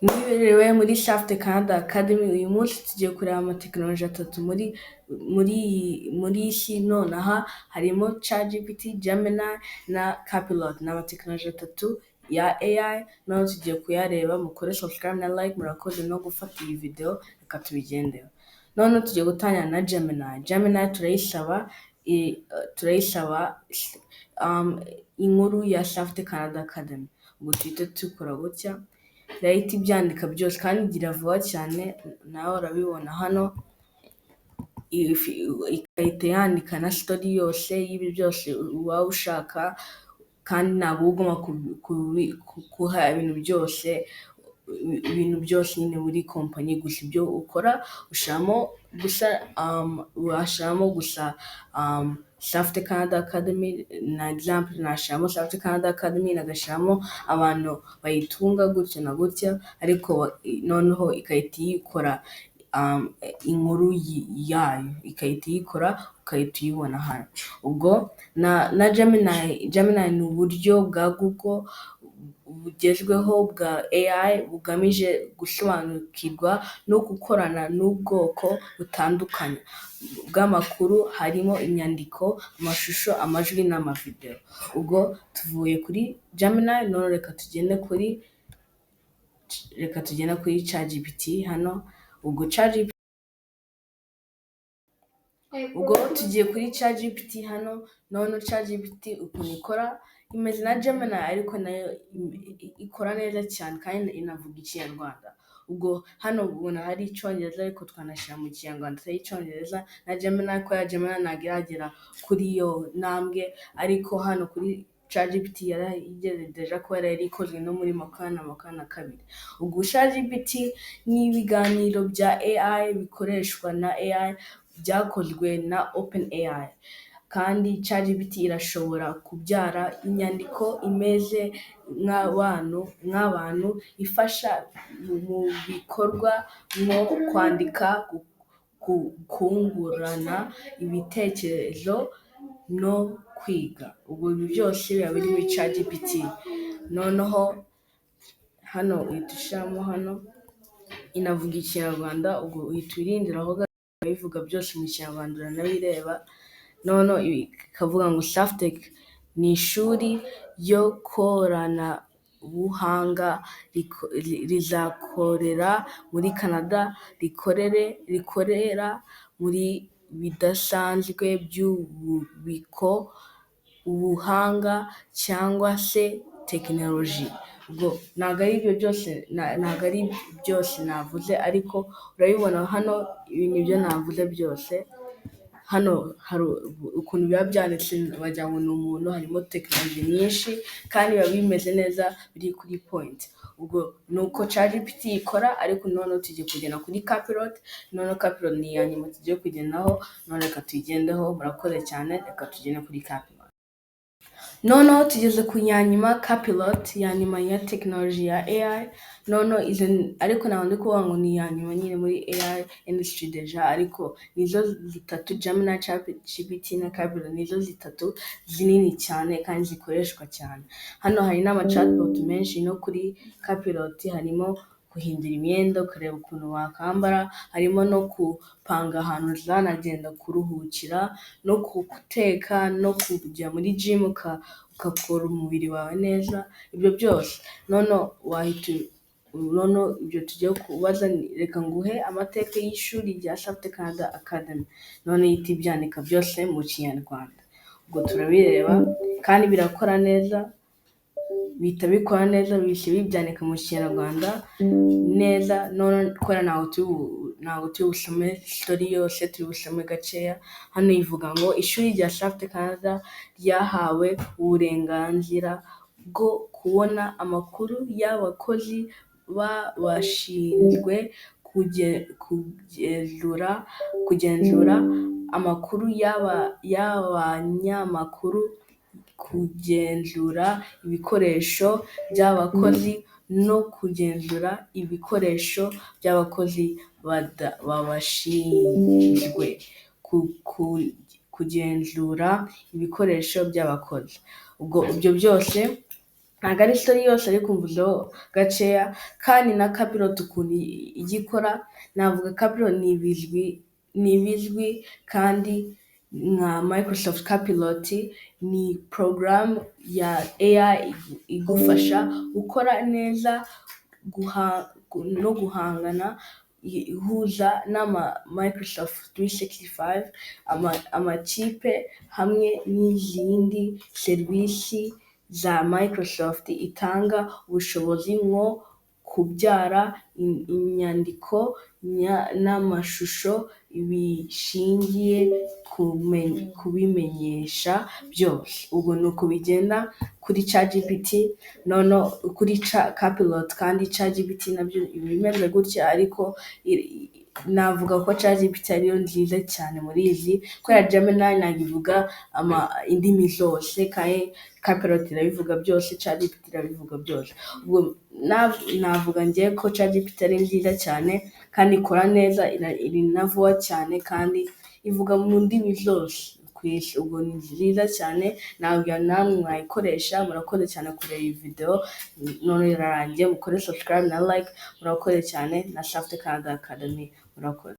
Mwiriwe muri Shaft Canada Academy. Uyu munsi tugiye kureba amatekinoloji atatu muri iyi si nonaha, harimo ChatGPT, Gemini na Copilot. Ni amatekinoloji atatu ya AI, noneho tugiye kuyareba. Mukore subscribe na like, murakoze no gufata iyi video, reka tubigendeho. Noneho tugiye gutangira na Gemini. Gemini turayisaba inkuru ya Shaft Canada Academy. Ubwo tuhite dukora gutya, irahita ibyandika byose kandi igira vuba cyane, nawe urabibona hano. Igahita yandika na story yose y'ibi byose waba ushaka, kandi ntabwo ugomba kuha ibintu byose nyine buri kompanyi. Gusa ibyo ukora ushiramo gusa Shaft Canada Academy. Na example nashiramo Shaft Canada Academy, nagashyiramo abantu bayitunga gutya na gutya, ariko noneho ikahita iyikora inkuru yayo, ikahita iyikora ukahita uyibona hano. Ubwo na Gemini ni uburyo bwa Google bugezweho bwa AI bugamije gusobanukirwa no gukorana n'ubwoko butandukanye bw'amakuru, harimo inyandiko, amashusho, amajwi n'amavideo. Ubwo tuvuye kuri Gemini, none reka tugende kuri ChatGPT hano. Ubwo tugiye kuri ChatGPT hano. None ChatGPT ukuntu ikora imeze na Gemini, ariko nayo ikora neza cyane kandi inavuga Ikinyarwanda. Ubwo hano ubona hari Icyongereza, ariko twanashyira mu Kinyarwanda atari Icyongereza. Na Gemini, ko ya Gemini ntabwo iragera kuri iyo ntambwe, ariko hano kuri ChatGPT yarayigejeje ko yari ikozwe no muri makumyabiri na kabiri. Ubwo ChatGPT ni ibiganiro bya AI bikoreshwa na AI, byakozwe na OpenAI, kandi ChatGPT irashobora kubyara inyandiko imeze nk'abantu, ifasha mu bikorwa nko kwandika, kungurana ibitekerezo no kwiga. Ubwo ibi byose biba biri muri ChatGPT. Noneho hano uhita ushyiramo hano, inavuga Ikinyarwanda. ubwo uhita wirindiraho bivuga byose mu Kinyarwanda, uranabireba. Noneho ikavuga ngo Shaftech ni ishuri ryo koranabuhanga rizakorera muri Canada, rikorera muri bidasanzwe by'ububiko, ubuhanga cyangwa se tekinoloji. Ubwo ntabwo ari byose navuze, ariko urabibona hano, ibi nibyo navuze byose. Hano hari ukuntu biba byanditse wagira ngo ni umuntu, harimo tekinoloji nyinshi kandi biba bimeze neza, biri kuri point. Ubwo ni uko ChatGPT ikora, ariko noneho tugiye kugenda kuri Copilot. Noneho Copilot ni iya nyuma tugiye kugendaho, none reka tuyigendeho. Murakoze cyane, reka tugende kuri Copilot. Noneho tugeze ku nyanyuma Copilot, ya nyuma ya tekinoloji ya AI. Noneho ariko ntabwo ndi kuvuga ngo ni iya nyuma nyine muri AI industry deja, ariko nizo zitatu, Gemini, ChatGPT na Copilot, nizo zitatu zinini cyane kandi zikoreshwa cyane. Hano hari n'amachatbot menshi. No kuri Copilot harimo guhindura imyenda, ukareba ukuntu wakambara, harimo no kupanga ahantu uzanagenda kuruhukira, no guteka, no kujya muri gym ugakora umubiri wawe neza. Ibyo byose noneho ibyo tugiye kubaza, reka nguhe amateka y'ishuri rya Shaft Canada Academy. None ihita ibyandika byose mu Kinyarwanda. Ubwo turabireba kandi birakora neza, bihita bikora neza, bihise bibyandika mu Kinyarwanda neza. None kubera ntabwo turi busome story yose, turi busome gakeya. Hano ivuga ngo ishuri rya Shaft Canada ryahawe uburenganzira bwo kubona amakuru y'abakozi bashinzwe kugenzura amakuru y'abanyamakuru, kugenzura ibikoresho by'abakozi no kugenzura ibikoresho by'abakozi babashinzwe kugenzura ibikoresho by'abakozi. Ubwo ibyo byose ntabwo ari story yose ariko mvuzeho gakeya, kandi na Copilot ukuntu ijya ikora, navuga Copilot ni ibizwi kandi nka Microsoft Copilot ni porogaramu ya AI igufasha gukora neza no guhangana ihuza n'ama Microsoft 365, amakipe hamwe n'izindi serivisi za Microsoft itanga ubushobozi nko kubyara inyandiko n'amashusho bishingiye kubimenyesha byose. Ubwo ni uko bigenda kuri ChatGPT, noneho kuri Copilot kandi ChatGPT nabyo bimeze gutya, ariko navuga ko ChatGPT ariyo nziza cyane muri izi, kubera Gemini ntabwo ivuga indimi zose kandi Copilot irabivuga byose, ChatGPT irabivuga byose. Ubwo navuga njye ko ChatGPT ari nziza cyane kandi ikora neza, iri na vuba cyane kandi ivuga mu ndimi zose ku isi. Ubwo ni nziza cyane, ntabwo namwe mwayikoresha. Murakoze cyane kureba iyi video, none irarangiye. Mukore subscribe na like. Murakoze cyane na Safety Canada Academy. Murakoze.